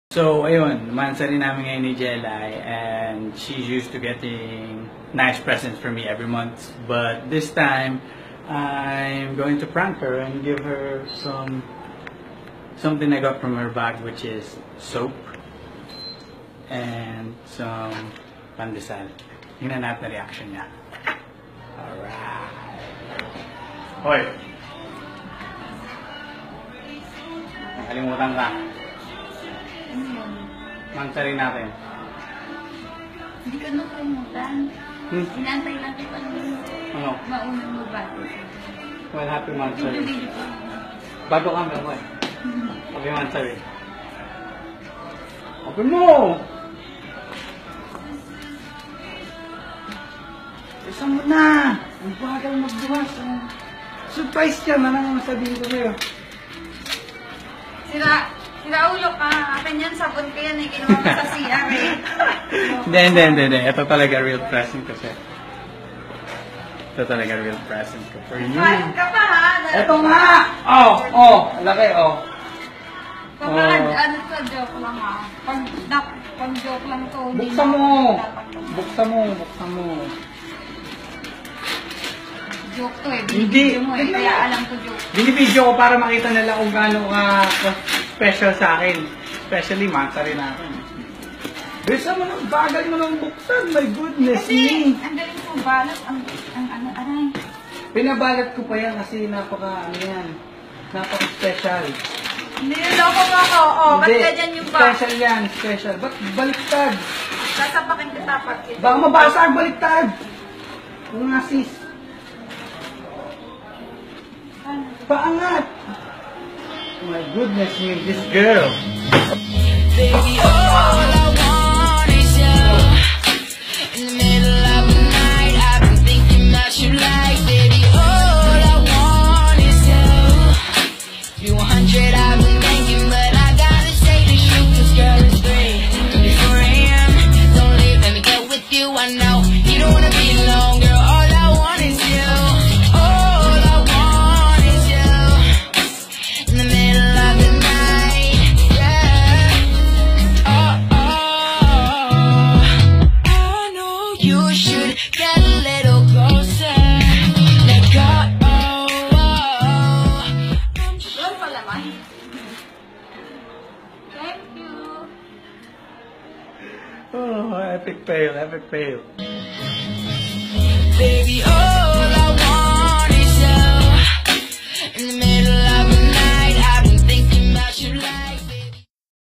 So, ayun, mansari namin ngayon ni Jelay, and she's used to getting nice presents from me every month. But this time, I'm going to prank her and give her something I got from her bag, which is soap and some pandesal. Tingnan natin na reaction niya. Alright. Hoy! Nakalimutan ka. Mansari natin. Hindi ka nakalimutan. Inantay natin pa naman. Ano? Maunang magbago. Well, happy mansari. Hindi ko. Bago kami ako eh. Happy mansari. Open mo! Isa mo na! Ang bagal magbukas. Surprise yan! Ano ang sabihin ko sa'yo? Sira ulo ka. Akin yan, sabon ko yan eh. Kinuha ko sa CR eh. Hindi. Ito talaga real present kasi. Ito talaga real present ko for you. Kain ka pa ha? Ito nga! Oh! Laki, oh. Ano sa joke lang ha? Pag joke lang to. Buksan mo! Joke to eh. Hindi. Binibidyo mo eh. Kaya alam ko joke. Binibidyo ko para makita nila kung gaano ka special sa akin. Especially mansari natin. Bisa mo nang bagal mo nang buksan. My goodness Kasi, me. ang galing mo balot. Aray. Pinabalat ko pa yan kasi napaka-special. Niloloko mo ako. Ba't ganyan yung ba? Special yan, special. Ba't baliktad? Sasapakin kita pag ito. Baka mabasag, baliktad. Kung nga sis. Paangat! My goodness me, this girl. Baby, all I want is you. In the middle of the night, I've been thinking about you like, baby, all I want is you. You 100, I've been thinking, but I gotta say the truth, 'cause girl, it's 3:34 a.m. Don't leave, let me get with you. I know you don't wanna be alone, girl. All I want is you. All I want is you. In the middle of the night, yeah. I know you should get a little closer. Let go. Doon pala man. Thank you. Oh, epic fail. Baby, oh.